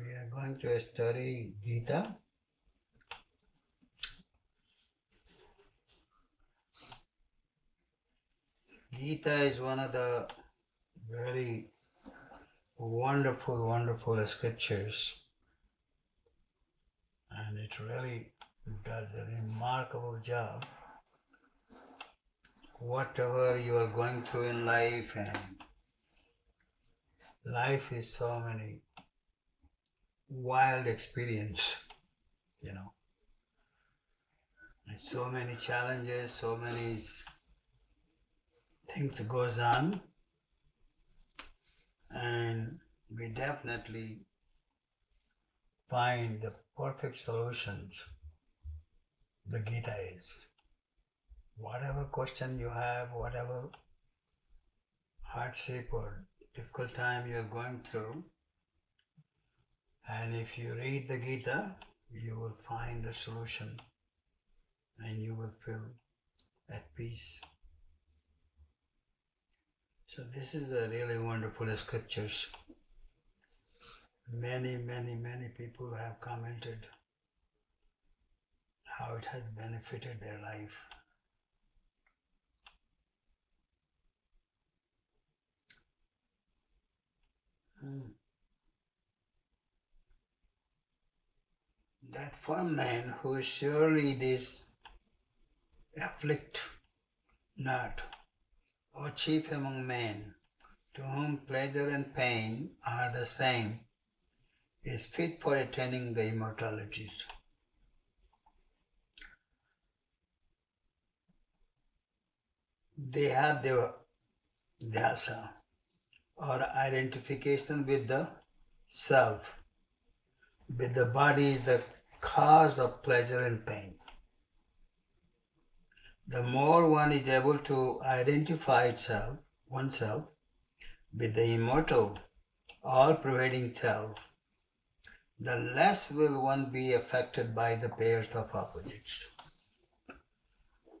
We are going to study Gita. Gita is one of the very wonderful scriptures, and it really does a remarkable job. Whatever you are going through in life, and life is so many wild experience, and so many challenges, so many things goes on, and we definitely find the perfect solutions. The Gita is. Whatever question you have, whatever hardship or difficult time you are going through, and if you read the Gita, you will find the solution and you will feel at peace. So this is a really wonderful scriptures. Many people have commented how it has benefited their life. That firm man who surely this afflict not, O chief among men, to whom pleasure and pain are the same, is fit for attaining the immortalities. They have their dhyasa, or identification with the self, with the body is the cause of pleasure and pain. The more one is able to identify oneself with the immortal, all-pervading self, the less will one be affected by the pairs of opposites.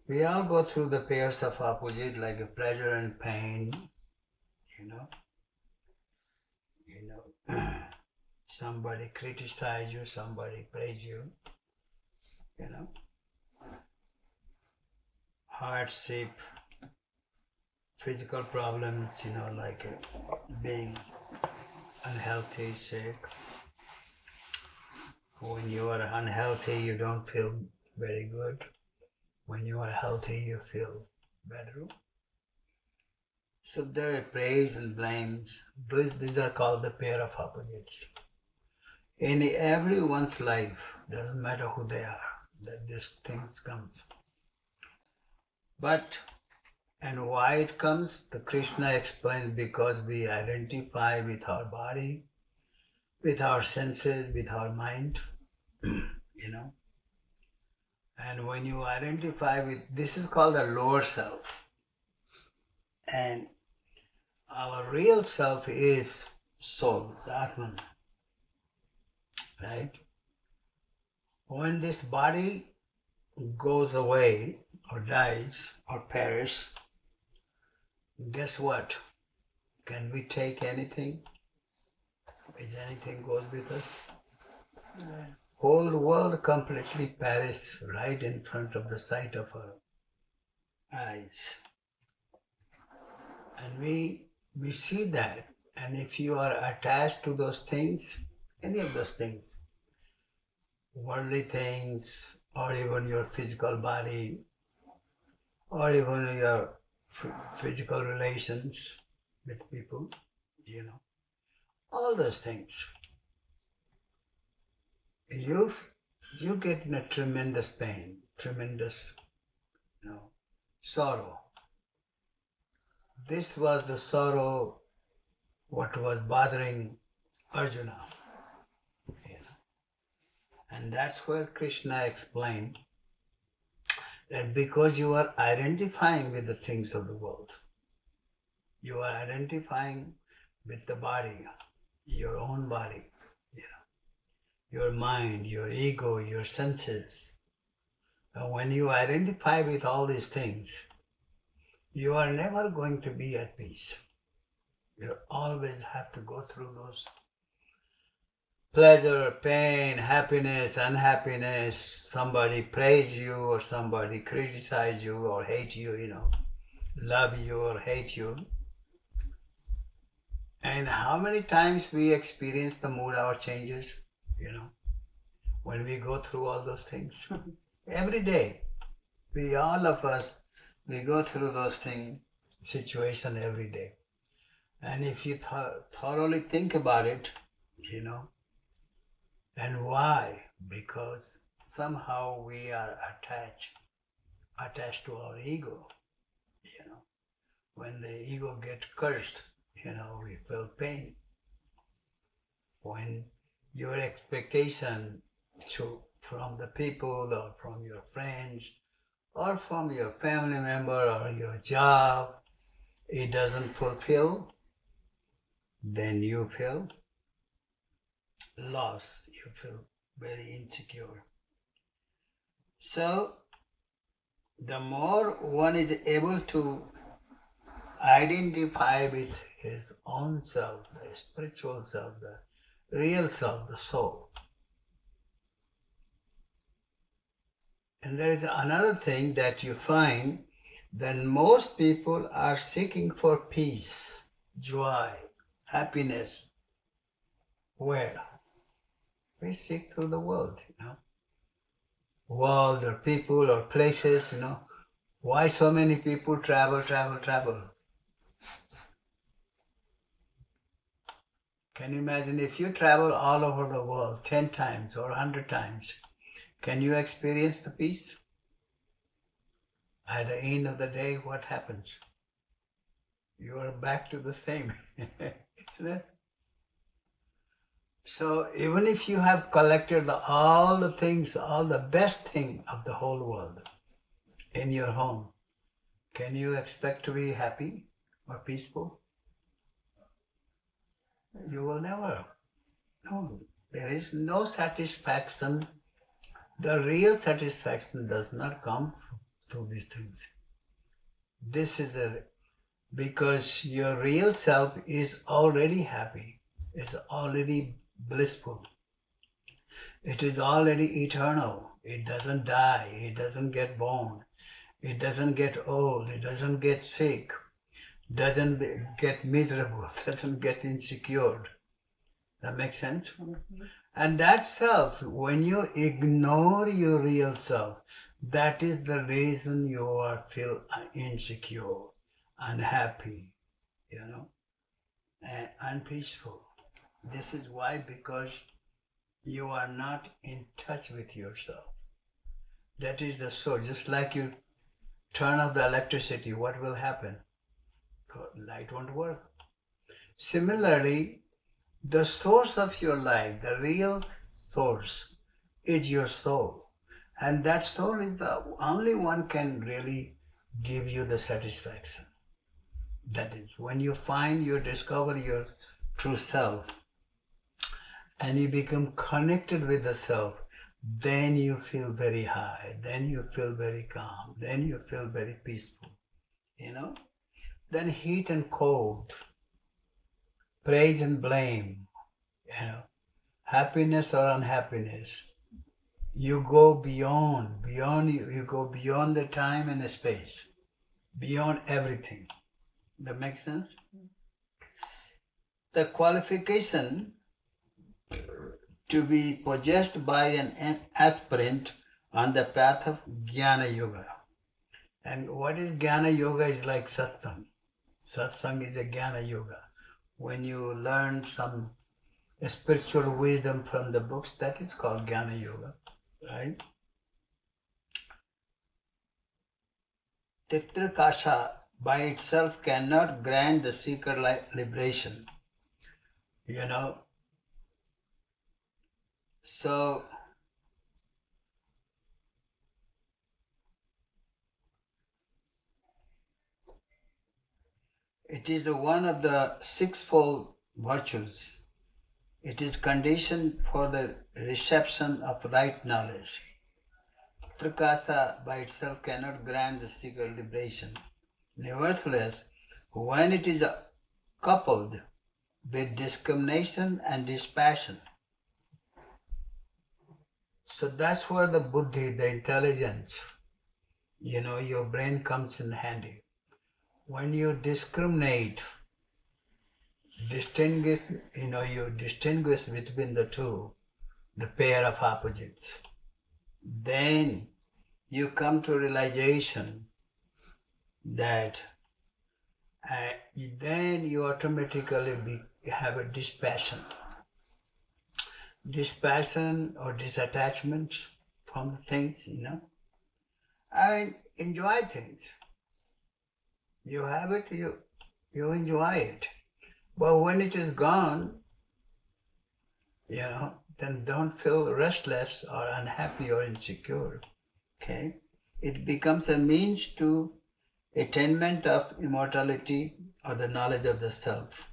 We all go through the pairs of opposite like pleasure and pain, somebody criticize you, somebody praise you, hardship, physical problems, like being unhealthy, sick. When you are unhealthy, you don't feel very good. When you are healthy, you feel better. So there are praise and blames. These are called the pair of opposites. In everyone's life, doesn't matter who they are, that these things comes. But, and why it comes, the Krishna explains, because we identify with our body, with our senses, with our mind, And when you identify with, this is called the lower self. And our real self is soul, the Atman. Right? When this body goes away or dies or perishes, guess what? Can we take anything? Is anything goes with us? Yeah. Whole world completely perishes right in front of the sight of our eyes. And we see that. And if you are attached to those things, any of those things, worldly things, or even your physical body, or even your physical relations with people, all those things, you get in a tremendous pain, tremendous sorrow. This was the sorrow what was bothering Arjuna. And that's where Krishna explained that because you are identifying with the things of the world, you are identifying with the body, your own body, your mind, your ego, your senses. And when you identify with all these things, you are never going to be at peace. You always have to go through those pleasure, pain, happiness, unhappiness, somebody praise you or somebody criticize you or hate you, love you or hate you. And how many times we experience the mood hour changes, when we go through all those things. Every day, all of us, we go through those situation every day. And if you thoroughly think about it, and why? Because somehow we are attached to our ego. When the ego gets cursed, we feel pain. When your expectation from the people or from your friends or from your family member or your job, it doesn't fulfill, then you feel lost, you feel very insecure. So, the more one is able to identify with his own self, the spiritual self, the real self, the soul. And there is another thing that you find, that most people are seeking for peace, joy, happiness. Where? We seek through the world, world or people or places, Why so many people travel? Can you imagine if you travel all over the world 10 times or 100 times, can you experience the peace? At the end of the day, what happens? You are back to the same, isn't it? So even if you have collected all the things, all the best thing of the whole world in your home, can you expect to be happy or peaceful? You will never. No, there is no satisfaction. The real satisfaction does not come through these things. This is because your real self is already happy, is already blissful. It is already eternal. It doesn't die. It doesn't get born. It doesn't get old. It doesn't get sick. Doesn't get miserable. Doesn't get insecure. That makes sense? Mm-hmm. And that self, when you ignore your real self, that is the reason you feel insecure, unhappy, and unpeaceful. This is why, because you are not in touch with yourself. That is the source. Just like you turn off the electricity, what will happen? The light won't work. Similarly, the source of your life, the real source, is your soul. And that soul is the only one can really give you the satisfaction. That is, when you discover your true self, and you become connected with the self, then you feel very high, then you feel very calm, then you feel very peaceful. Then heat and cold, praise and blame, happiness or unhappiness. You go beyond you go beyond the time and the space, beyond everything. That makes sense? The qualification to be possessed by an aspirant on the path of Jnana Yoga. And what is Jnana Yoga is like Satsang. Satsang is a Jnana Yoga. When you learn some spiritual wisdom from the books, that is called Jnana Yoga, right? Titrikasha by itself cannot grant the seeker liberation. So it is one of the sixfold virtues. It is conditioned for the reception of right knowledge. Trikasa by itself cannot grant the seeker liberation. Nevertheless, when it is coupled with discrimination and dispassion, So that's where the buddhi, the intelligence, your brain comes in handy. When you discriminate, distinguish, you distinguish between the two, the pair of opposites, then you come to realization that then you automatically have a dispassion or disattachment from the things, and enjoy things. You have it, you enjoy it. But when it is gone, then don't feel restless or unhappy or insecure. Okay? It becomes a means to attainment of immortality or the knowledge of the self.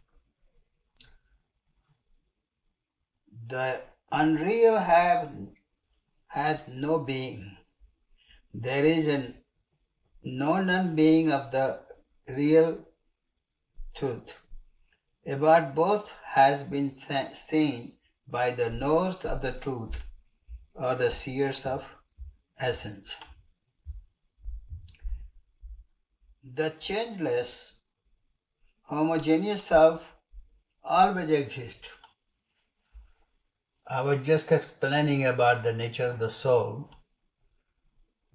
The unreal hath no being. There is no non-being of the real truth. About both has been seen by the knowers of the truth or the seers of essence. The changeless, homogeneous self always exists. I was just explaining about the nature of the soul,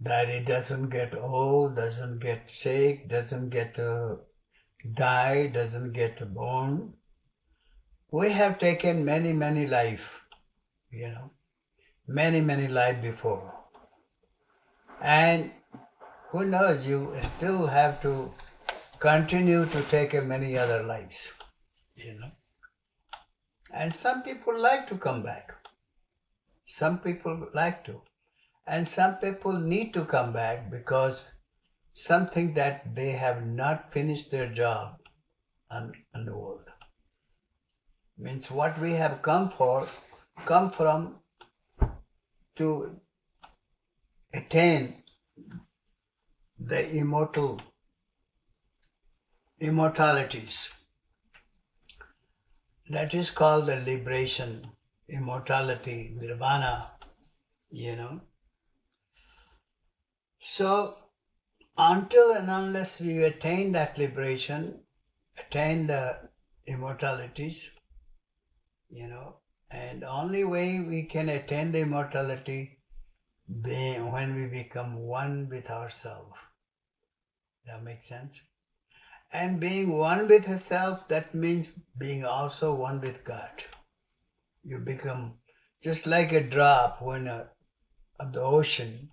that it doesn't get old, doesn't get sick, doesn't get die, doesn't get born. We have taken many life, many life before. And who knows, you still have to continue to take many other lives, And some people like to come back. Some people like to. And some people need to come back because something that they have not finished their job on the world. Means what we have come from to attain the immortalities. That is called the liberation, immortality, nirvana, So, until and unless we attain that liberation, attain the immortalities, and only way we can attain the immortality being when we become one with ourselves. That makes sense? And being one with yourself, that means being also one with God. You become just like a drop of the ocean,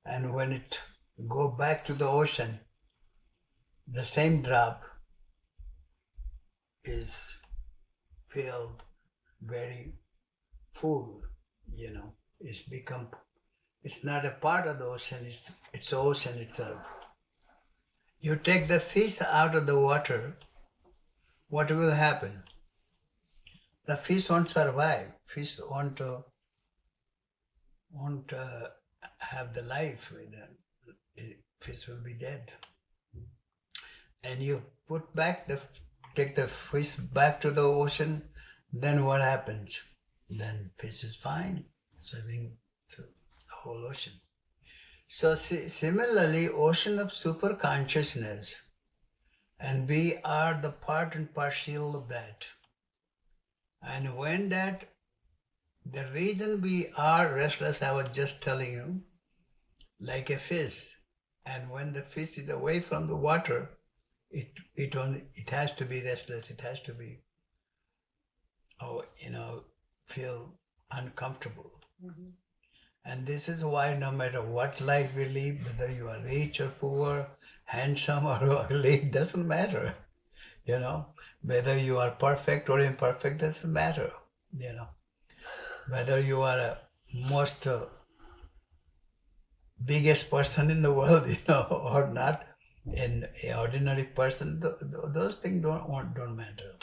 and when it go back to the ocean, the same drop is feel very full, it's not a part of the ocean, it's the ocean itself. You take the fish out of the water, what will happen? The fish won't survive. Fish won't have the life. The fish will be dead. And you take the fish back to the ocean, then what happens? Then fish is fine, swimming through the whole ocean. So similarly, ocean of super consciousness, and we are the part and parcel of that. And when the reason we are restless, I was just telling you, like a fish, and when the fish is away from the water, it has to be restless. It has to be, feel uncomfortable. Mm-hmm. And this is why no matter what life we live, whether you are rich or poor, handsome or ugly, it doesn't matter. Whether you are perfect or imperfect doesn't matter. Whether you are a most biggest person in the world, or not, an ordinary person, those things don't matter,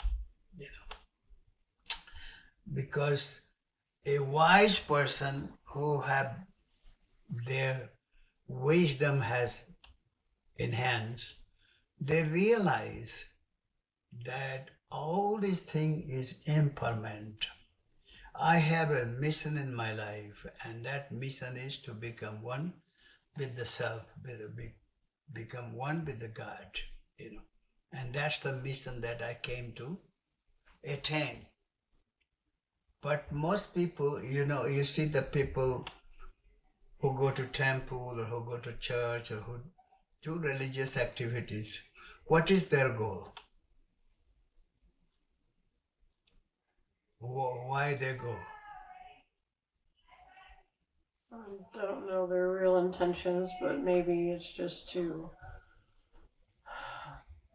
because a wise person who have their wisdom has enhanced, they realize that all these things is impermanent. I have a mission in my life, and that mission is to become one with the self, become one with the God, And that's the mission that I came to attain. But most people, you see the people who go to temple or who go to church or who do religious activities, what is their goal? Why they go? I don't know their real intentions, but maybe it's just to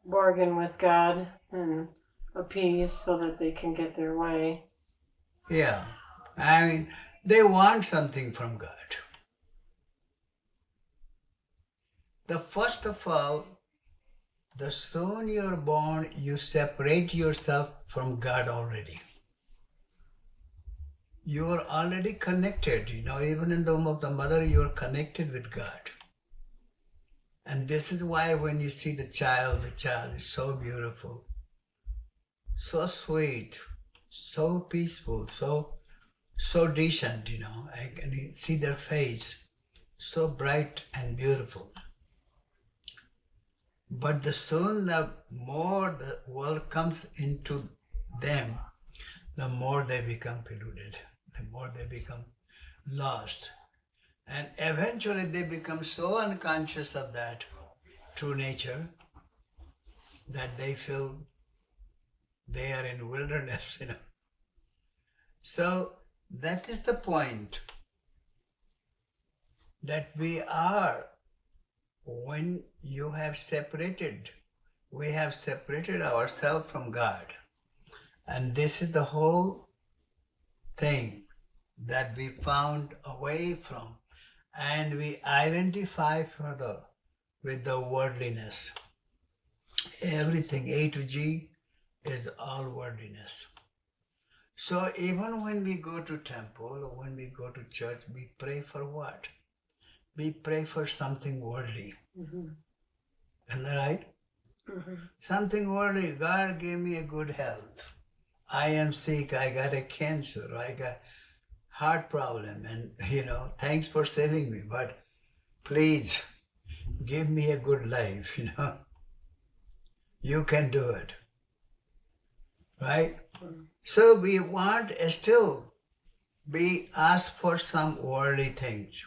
bargain with God and appease so that they can get their way. Yeah, I mean, they want something from God. The first of all, the soon you're born, you separate yourself from God already. You are already connected, even in the womb of the mother, you are connected with God. And this is why when you see the child is so beautiful, so sweet, so peaceful, so decent, I can see their face, so bright and beautiful. But the soon the more the world comes into them, the more they become polluted, the more they become lost. And eventually they become so unconscious of that true nature that they feel they are in wilderness, So that is the point, that we are, when you have separated, we have separated ourselves from God. And this is the whole thing that we found away from, and we identify further with the worldliness. Everything A to G is all worldliness. So even when we go to temple or when we go to church, we pray for what? We pray for something worldly. Mm-hmm. Isn't that right? Mm-hmm. Something worldly. God gave me a good health. I am sick. I got a cancer. I got heart problem. And, thanks for saving me. But please give me a good life, You can do it. Right? Mm-hmm. So we want still, we ask for some worldly things.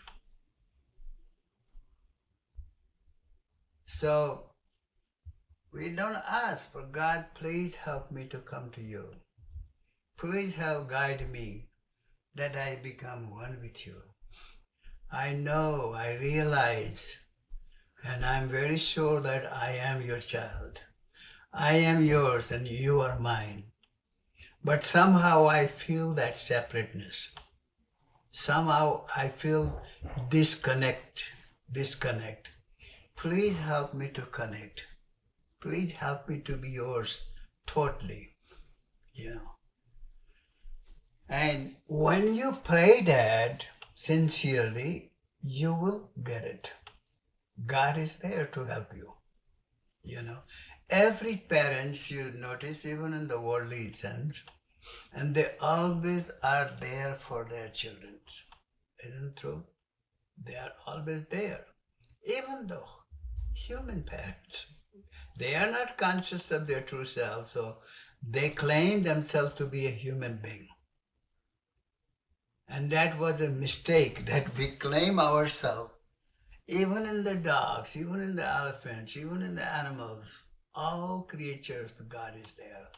So we don't ask for God, please help me to come to you. Please help guide me that I become one with you. I know, I realize, and I'm very sure that I am your child. I am yours and you are mine. But somehow I feel that separateness. Somehow I feel disconnect. Please help me to connect. Please help me to be yours totally, And when you pray that sincerely, you will get it. God is there to help you, Every parents, you notice, even in the worldly sense, and they always are there for their children. Isn't it true? They are always there. Even though human parents, they are not conscious of their true self, so they claim themselves to be a human being. And that was a mistake, that we claim ourselves. Even in the dogs, even in the elephants, even in the animals, all creatures, God is there.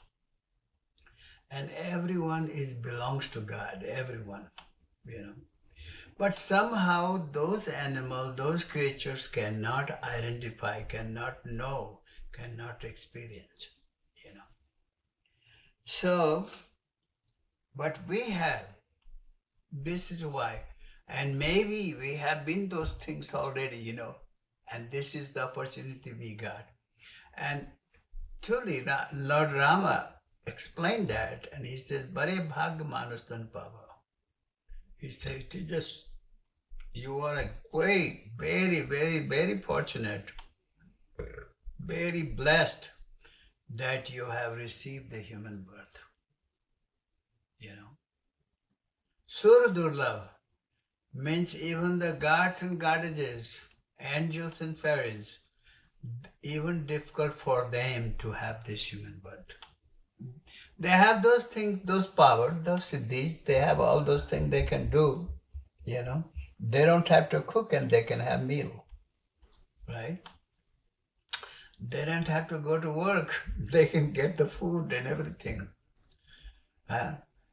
And everyone belongs to God, everyone, But somehow those animals, those creatures cannot identify, cannot know, cannot experience, So, but we have, this is why, and maybe we have been those things already, and this is the opportunity we got. And truly, Lord Rama explained that, and he said, Bare bhag manustan pava. He said, you are a great, very, very, very fortunate, very blessed that you have received the human birth, Surdurlabh means even the gods and goddesses, angels and fairies, even difficult for them to have this human birth. They have those things, those power, those siddhis, they have all those things they can do, you know. They don't have to cook and they can have meal, right? They don't have to go to work. They can get the food and everything.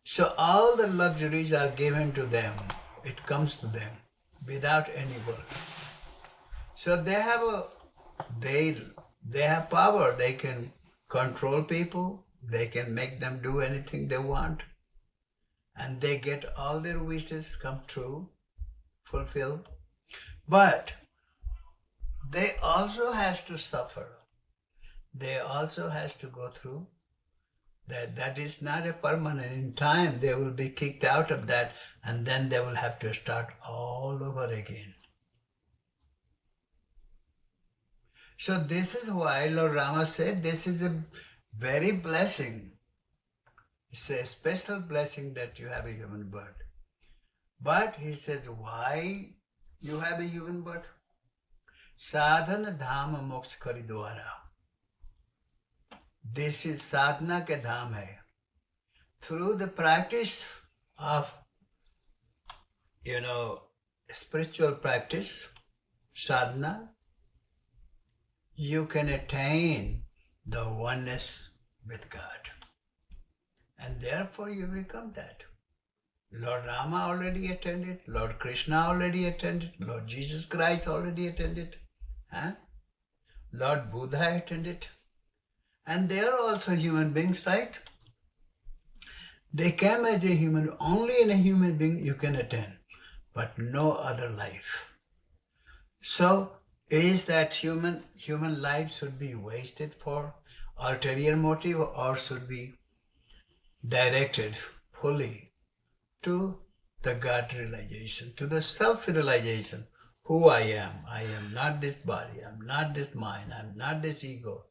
So all the luxuries are given to them. It comes to them without any work. So they have power. They can control people. They can make them do anything they want. And they get all their wishes come true, fulfilled. But they also has to suffer. They also has to go through. That is not a permanent. In time, they will be kicked out of that, and then they will have to start all over again. So this is why Lord Rama said this is a very blessing. It's a special blessing that you have a human birth. But he says, why you have a human birth? Sadhana dhama moksha kari dwara. This is sadhana ke dham hai. Through the practice of, spiritual practice, sadhana, you can attain the oneness with God. And therefore you become that. Lord Rama already attended, Lord Krishna already attended, Lord Jesus Christ already attended, Lord Buddha attended. And they are also human beings, right? They came as a human, only in a human being you can attend, but no other life. So, is that human life should be wasted for ulterior motive or should be directed fully to the God realization, to the self-realization, who I am. I am not this body, I'm not this mind, I'm not this ego.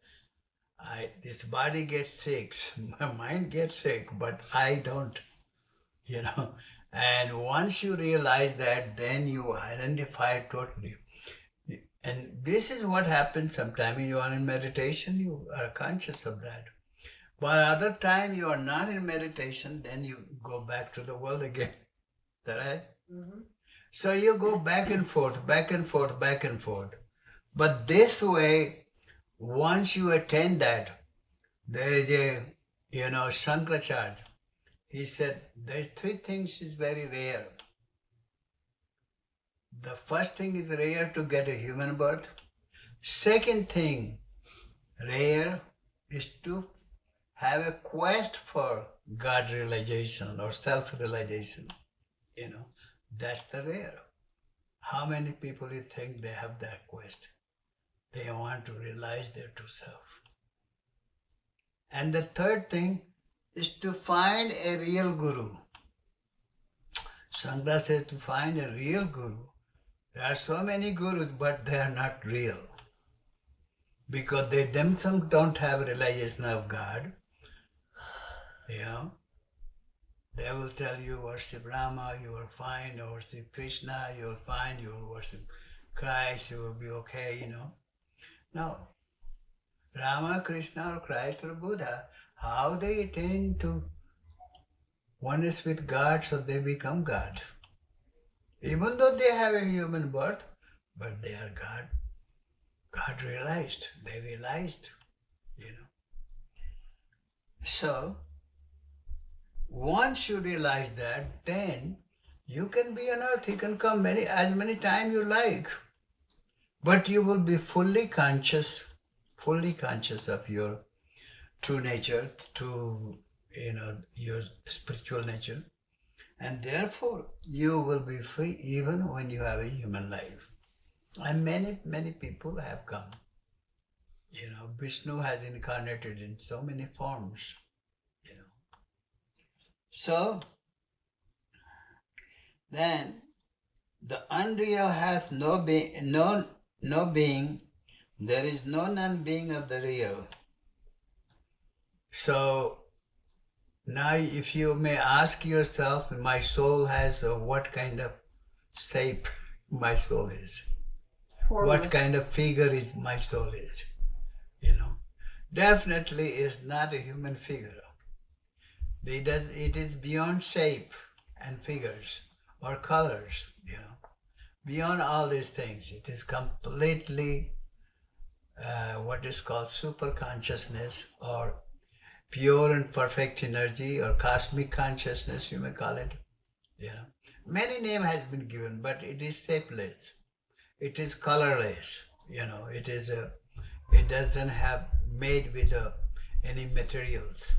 This body gets sick, my mind gets sick, but I don't, And once you realize that, then you identify totally. And this is what happens sometimes you are in meditation, you are conscious of that. But other time you are not in meditation, then you go back to the world again. Is that right? Mm-hmm. So you go back and forth, back and forth, back and forth. But this way, once you attain that, there is a, Shankaracharya. He said, there are three things is very rare. The first thing is rare to get a human birth. Second thing, rare is to have a quest for God realization or self-realization. That's the rare. How many people you think they have that quest? They want to realize their true self. And the third thing is to find a real guru. Shankara says to find a real guru. There are so many gurus, but they are not real. Because they themselves don't have realization of God. They will tell you worship Rama, you will find, or worship Krishna, you will find, you will worship Christ, you will be okay, No. Rama, Krishna, or Christ, or Buddha, how they attain to oneness with God, so they become God. Even though they have a human birth, but they are God. God realized, they realized, So, once you realize that, then you can be on earth, you can come as many times you like. But you will be fully conscious of your true nature, your spiritual nature. And therefore, you will be free even when you have a human life. And many, many people have come. Vishnu has incarnated in so many forms. So, then, the unreal hath no being, there is no non-being of the real. So, Now, if you may ask yourself, my soul has what kind of shape my soul is? What Formless. kind of figure is my soul is? You know, definitely is not a human figure. It is beyond shape and figures or colors, beyond all these things. It is completely what is called super consciousness or pure and perfect energy or cosmic consciousness, you may call it. Many name has been given, but it is shapeless. It is colorless. It doesn't have made with any materials.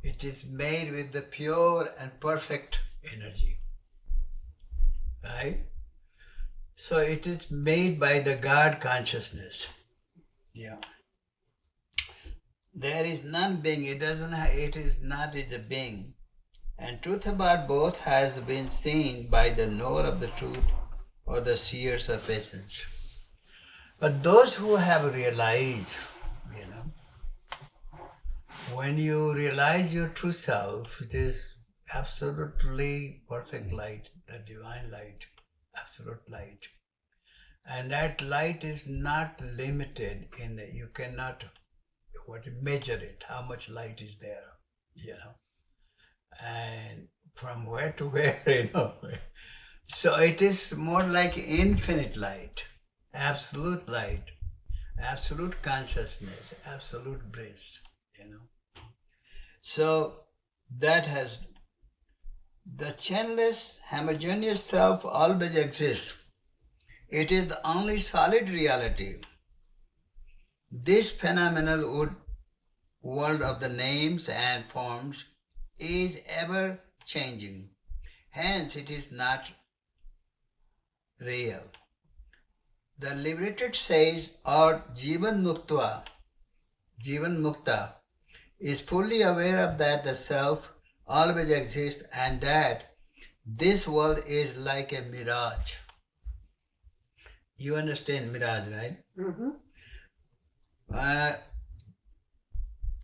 It is made with the pure and perfect energy, right? So it is made by the God consciousness. There is none being. It is not a being. And truth about both has been seen by the knower of the truth or the seers of essence. But those who have realized, when you realize your true self, it is absolutely perfect light, the divine light, absolute light. And that light is not limited you cannot measure it, how much light is there, and from where to where, So it is more like infinite light, absolute consciousness, absolute bliss, So that has the chainless, homogeneous self always exists. It is the only solid reality. This phenomenal world of the names and forms is ever changing. Hence, it is not real. The liberated says, or Jivan Mukta, is fully aware of that the self always exists and that this world is like a mirage. You understand mirage, right? Mm-hmm.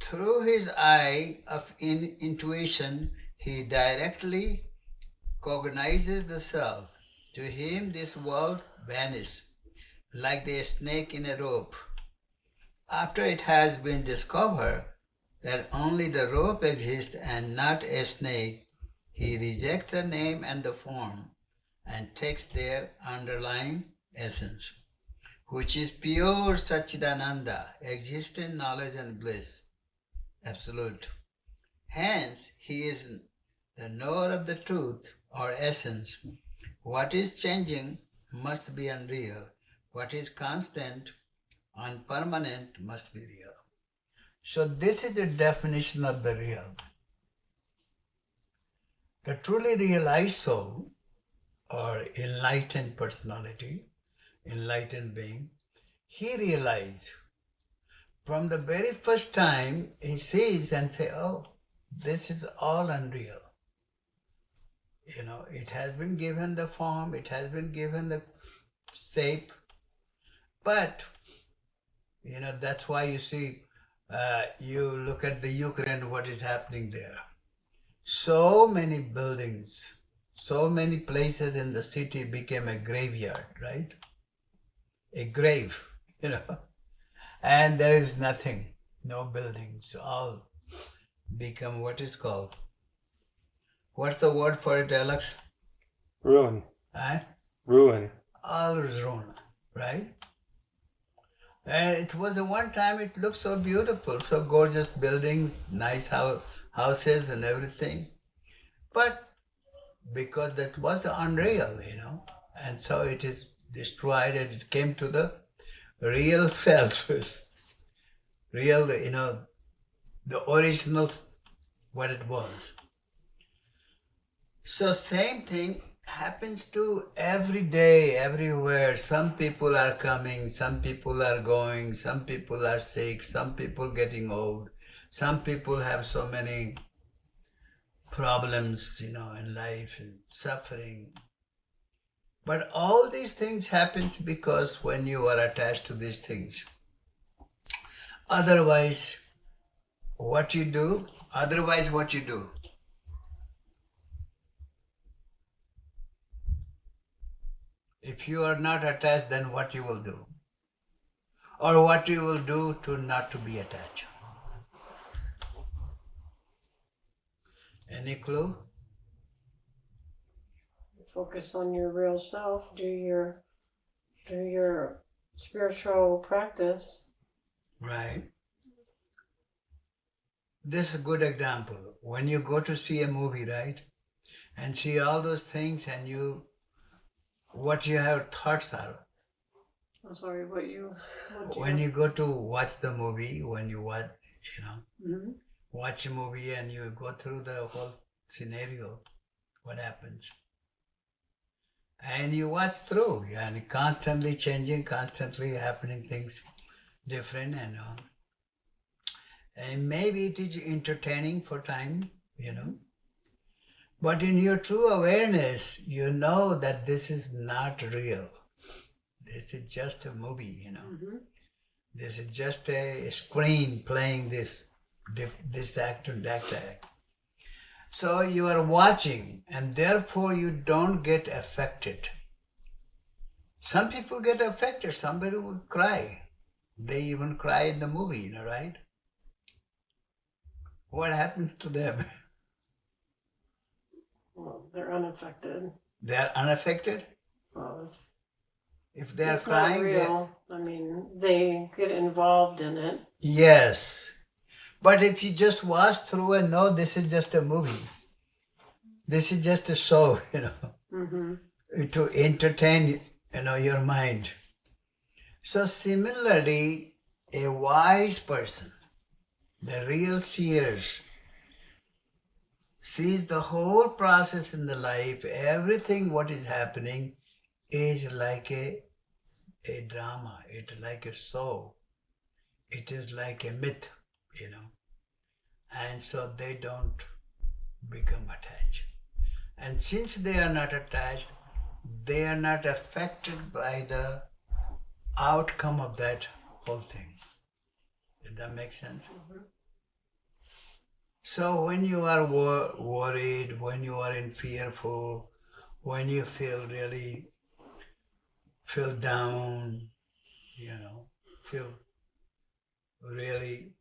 Through his eye of intuition, he directly cognizes the self. To him, this world vanishes like the snake in a rope. After it has been discovered that only the rope exists and not a snake, he rejects the name and the form and takes their underlying essence, which is pure Satchidananda, existent knowledge and bliss, absolute. Hence, he is the knower of the truth or essence. What is changing must be unreal. What is constant and permanent must be real. So this is the definition of the real. The truly realized soul or enlightened personality, enlightened being, he realized from the very first time he sees and say, oh, this is all unreal. It has been given the form, it has been given the shape, but, that's why you see, you look at the Ukraine, what is happening there. So many buildings, so many places in the city became a graveyard, right? A grave, and there is nothing, no buildings, all become what is called. What's the word for it, Alex? Ruin. Ruin. All is ruin, right? And it was the one time it looked so beautiful, so gorgeous buildings, nice houses and everything. But because that was unreal, and so it is destroyed and it came to the real self, real, the original, what it was. So same thing happens to every day, everywhere. Some people are coming, some people are going, some people are sick, some people getting old, some people have so many problems, in life and suffering. But all these things happens because when you are attached to these things. Otherwise, what you do, otherwise what you do. If you are not attached, then what you will do? Or what you will do to not to be attached? Any clue? Focus on your real self. Do your spiritual practice. Right. This is a good example. When you go to see a movie, right, and see all those things, and what you have thoughts are. I'm sorry, what you. When you go to watch the movie, when you watch, Mm-hmm. watch a movie and you go through the whole scenario, what happens? And you watch through, and constantly changing, constantly happening things different and on. And maybe it is entertaining for time, But in your true awareness, you know that this is not real. This is just a movie, Mm-hmm. This is just a screen playing this act and that act. So you are watching, and therefore you don't get affected. Some people get affected. Somebody will cry. They even cry in the movie, right? What happens to them? Well, they're unaffected. They are unaffected? Well, If they are it's crying, not real. I mean, they get involved in it. Yes. But if you just watch through and know this is just a movie, this is just a show, Mm-hmm. to entertain, your mind. So similarly, a wise person, the real seers, sees the whole process in the life, everything what is happening is like a drama, it's like a show, it is like a myth, and so they don't become attached. And since they are not attached, they are not affected by the outcome of that whole thing. Did that make sense? Mm-hmm. So when you are worried, when you are in fearful, when you feel down, feel really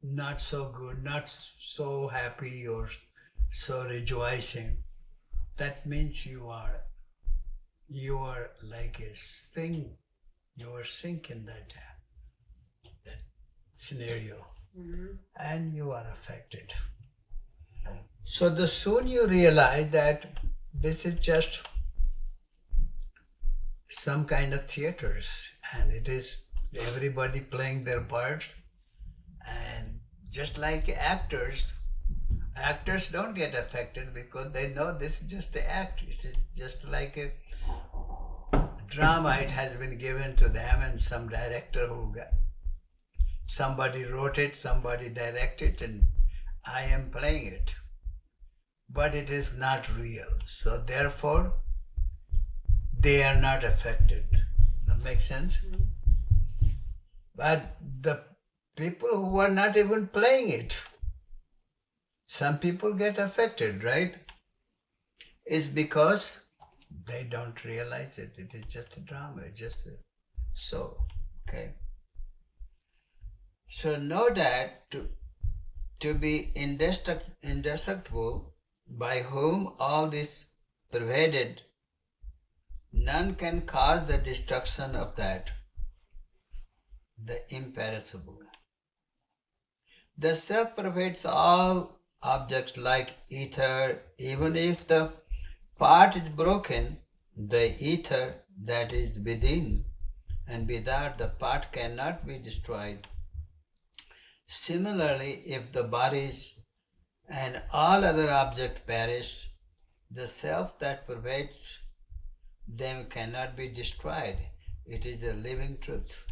not so good, not so happy or so rejoicing, that means you are like a sink. You are sink in that scenario. Mm-hmm. And you are affected. So the soon you realize that this is just some kind of theaters, and it is everybody playing their parts, and just like actors don't get affected because they know this is just the act. It's just like a drama. It has been given to them, and some director somebody wrote it, somebody directed, and I am playing it. But it is not real. So therefore, they are not affected. That makes sense? Mm-hmm. But the people who are not even playing it, some people get affected, right? It's because they don't realize it. It is just a drama. It's just a show. Okay? So know that to be indestructible, by whom all this pervaded, none can cause the destruction of that, the imperishable. The self pervades all objects like ether. Even if the part is broken, the ether that is within and without the part cannot be destroyed. Similarly, if the bodies and all other objects perish, the self that pervades them cannot be destroyed. It is a living truth.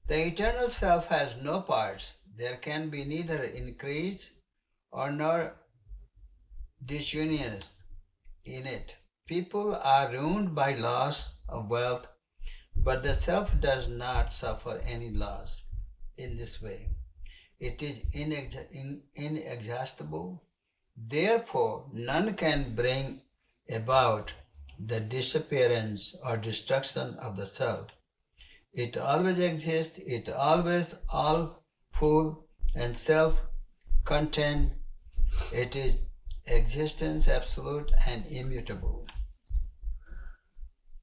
The eternal self has no parts. There can be neither increase or nor disunion in it. People are ruined by loss of wealth, but the self does not suffer any loss in this way. It is inexhaustible. Therefore, none can bring about the disappearance or destruction of the self. It always exists, it always all full and self-contained. It is existence absolute and immutable.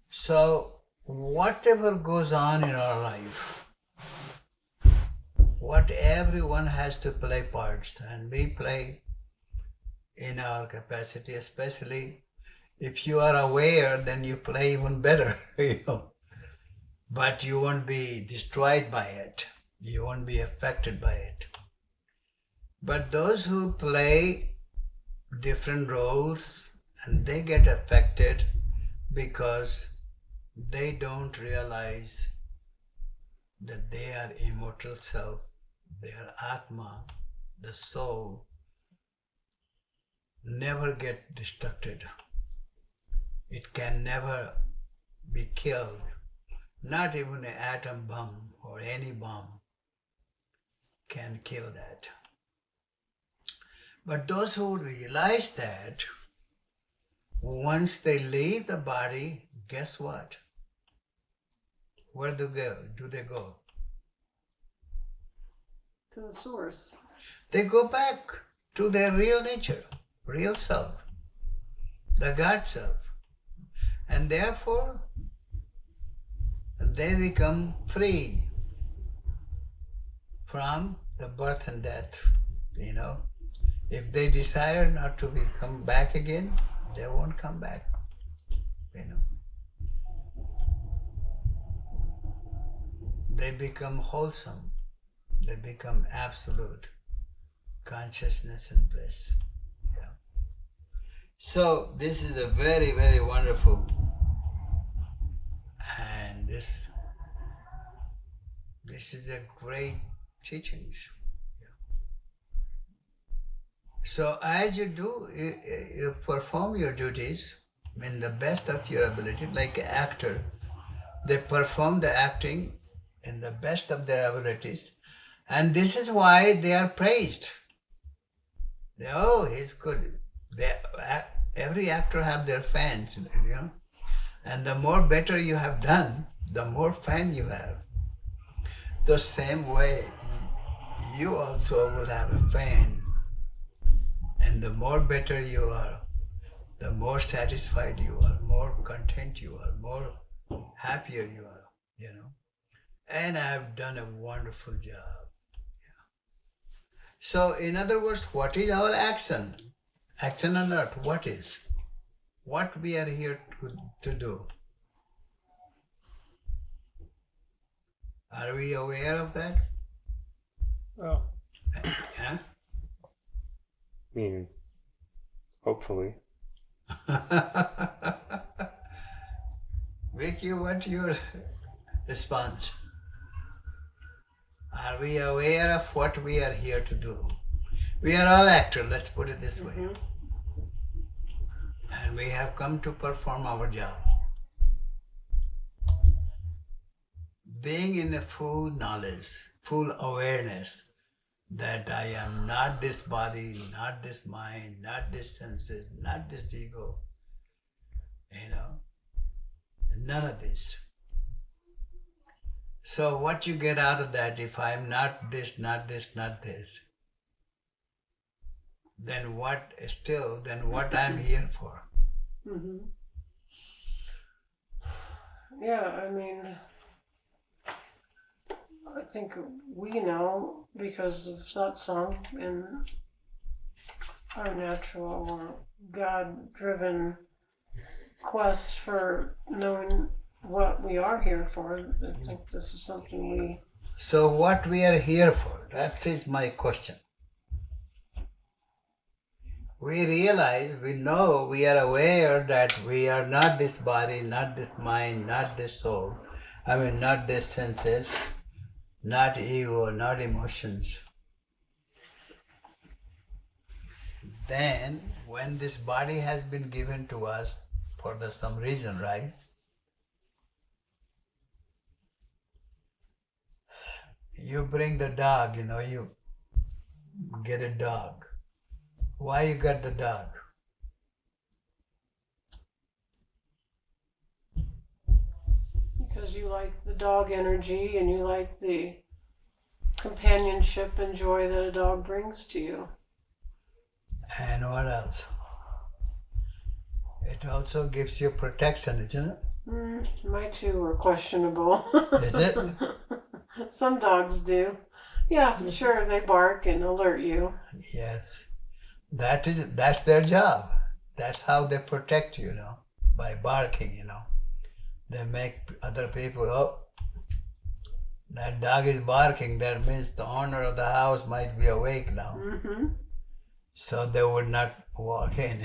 So, whatever goes on in our life, what everyone has to play parts, and we play in our capacity, especially if you are aware, then you play even better, But you won't be destroyed by it. You won't be affected by it. But those who play different roles and they get affected because they don't realize that they are immortal self, their Atma, the soul, never get destructed. It can never be killed. Not even an atom bomb or any bomb can kill that. But those who realize that, once they leave the body, guess what? Where do they go? To the source. They go back to their real nature, real self, the God self. And therefore, they become free from the birth and death, If they desire not to come back again, they won't come back, They become wholesome. They become absolute consciousness and bliss. So this is a very, very wonderful, and this is a great teachings. So as you do, you perform your duties in the best of your ability, like an actor. They perform the acting in the best of their abilities, and this is why they are praised. He's good. Every actor have their fans, and the more better you have done, the more fan you have. The same way, you also will have a fan, and the more better you are, the more satisfied you are, more content you are, more happier you are, And I've done a wonderful job. So, in other words, what is our action? Action on earth, what is? What we are here to do? Are we aware of that? Well, Yeah? I mean, hopefully. Vicky, what's your response? Are we aware of what we are here to do? We are all actors, let's put it this way. And we have come to perform our job. Being in a full knowledge, full awareness that I am not this body, not this mind, not this senses, not this ego, none of this. So what you get out of that, if I'm not this, not this, not this, then what I'm here for? Mm-hmm. Yeah, I mean, I think we know because of Satsang and our natural God-driven quest for knowing what we are here for. I think this is something we... So what we are here for, that is my question. We realize, we know, we are aware that we are not this body, not this mind, not this soul. Not this senses, not ego, not emotions. Then, when this body has been given to us for some reason, right? You bring the dog, get a dog. Why you got the dog? Because you like the dog energy and you like the companionship and joy that a dog brings to you. And what else? It also gives you protection, isn't it? My two are questionable. Is it? Some dogs do. Yeah, sure, they bark and alert you. Yes. That's their job. That's how they protect you, by barking, They make other people, oh, that dog is barking. That means the owner of the house might be awake now. Mm-hmm. So they would not walk in,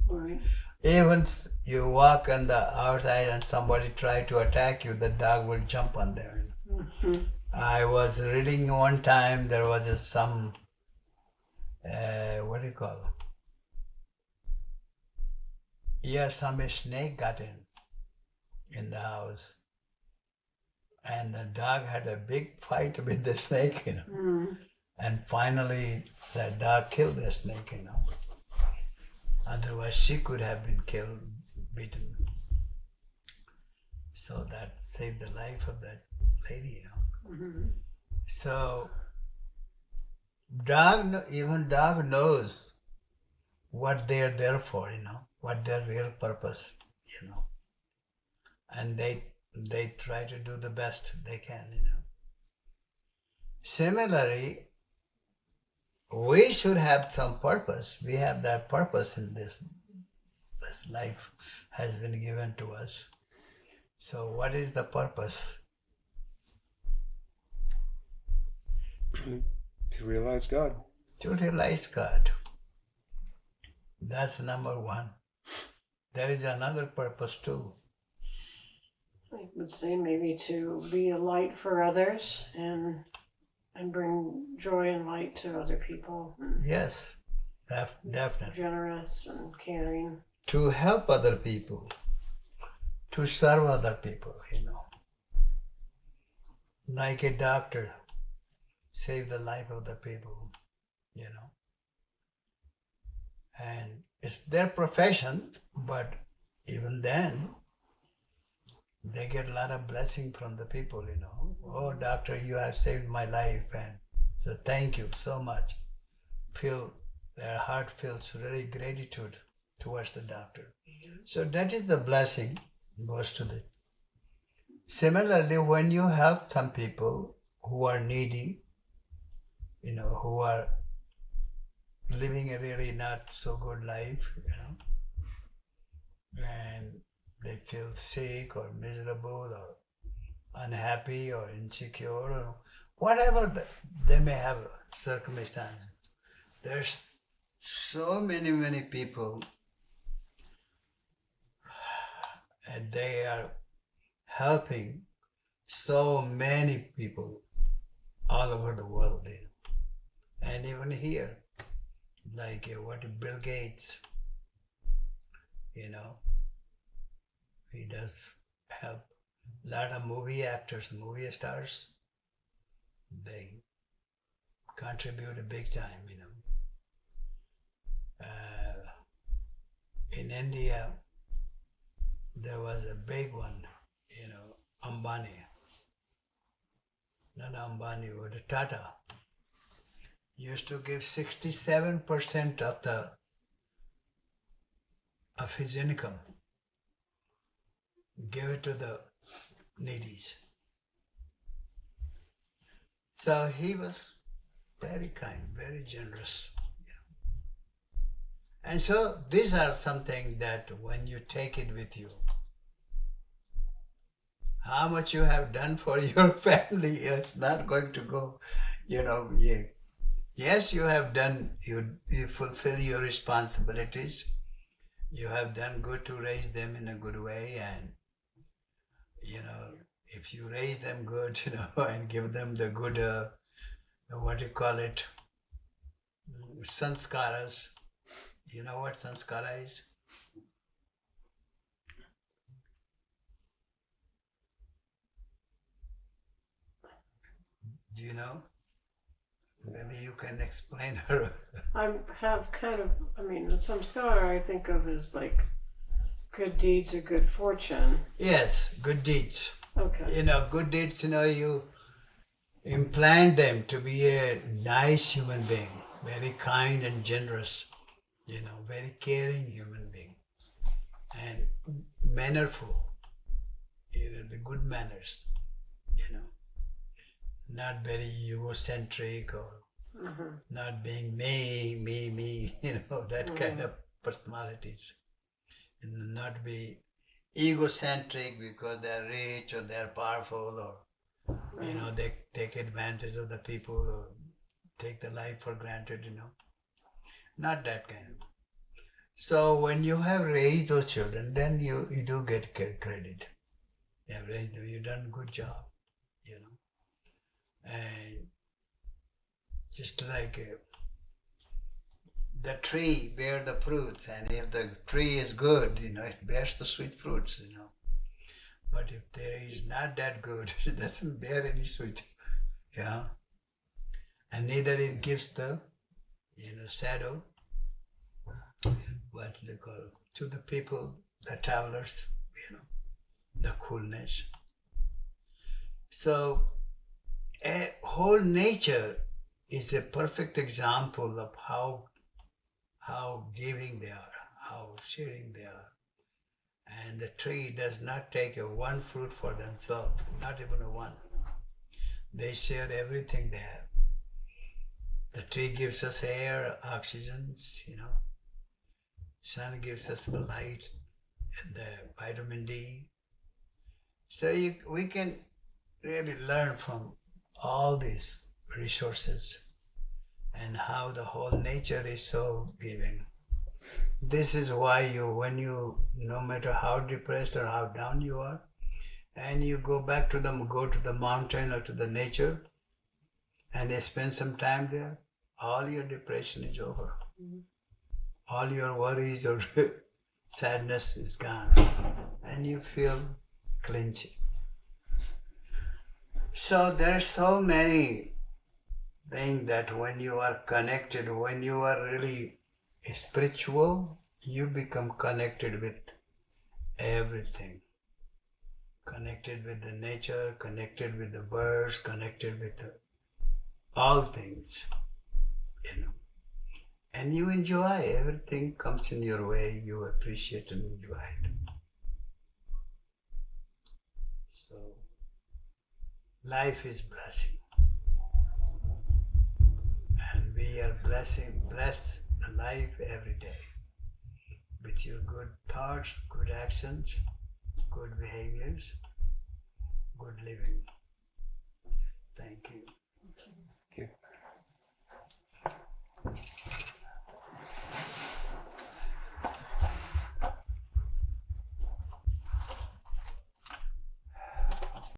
Right. Even you walk on the outside and somebody try to attack you, the dog will jump on there. Mm-hmm. I was reading one time, there was some, what do you call it? Yeah, some snake got in the house. And the dog had a big fight with the snake, Mm. And finally, the dog killed the snake, Otherwise, she could have been killed, beaten. So that saved the life of that lady, Mm-hmm. So, even dog knows what they are there for, what their real purpose, And they try to do the best they can, Similarly, we should have some purpose. We have that purpose in this life has been given to us. So what is the purpose? To realize God. To realize God. That's number one. There is another purpose too. I would say maybe to be a light for others and bring joy and light to other people. Yes, definitely. Generous and caring. To help other people, to serve other people, Like a doctor, save the life of the people, And it's their profession, but even then, they get a lot of blessing from the people, Oh, doctor, you have saved my life, and so thank you so much. Their heart feels really gratitude towards the doctor. So that is the blessing goes to the. Similarly, when you help some people who are needy, who are living a really not so good life, and they feel sick or miserable or unhappy or insecure or whatever they may have circumstances. There's so many people and they are helping so many people all over the world, and even here, like Bill Gates, he does help a lot of movie actors, movie stars. They contribute a big time, In India, there was a big one, Ambani. Not Ambani, but Tata. Used to give 67% of his income. Give it to the needies. So he was very kind, very generous. And so these are something that when you take it with you, how much you have done for your family, it's not going to go, Yes, you have done, you fulfill your responsibilities. You have done good to raise them in a good way, and if you raise them good, and give them the good, what do you call it, sanskaras. You know what sanskara is? Do you know? Maybe you can explain her. I have kind of, I mean, samskara I think of as like good deeds or good fortune. Yes, good deeds. Okay. Good deeds, you implant them to be a nice human being, very kind and generous, very caring human being, and mannerful, the good manners, not very egocentric or Mm-hmm. not being me, that kind of personalities. And not be egocentric because they're rich or they're powerful or they take advantage of the people or take the life for granted, not that kind of. So when you have raised those children, then you do get credit. You have raised them, you've done a good job, and just like the tree bear the fruits, and if the tree is good, it bears the sweet fruits, But if there is not that good, it doesn't bear any sweet, and neither it gives the, shadow, what they call, to the people, the travelers, the coolness. So, a whole nature is a perfect example of how giving they are, how sharing they are. And the tree does not take a one fruit for themselves, not even a one. They share everything they have. The tree gives us air, oxygen, Sun gives us the light and the vitamin D. So we can really learn from all these resources and how the whole nature is so giving. This is why no matter how depressed or how down you are, and you go to the mountain or to the nature, and they spend some time there, all your depression is over. Mm-hmm. All your worries or sadness is gone, and you feel cleansing. So there's so many things that when you are connected, when you are really spiritual, you become connected with everything. Connected with the nature, connected with the birds, connected with all things, And you enjoy, everything comes in your way, you appreciate and enjoy it. So, life is blessing. And we are bless the life every day with your good thoughts, good actions, good behaviors, good living. Thank you. Thank you.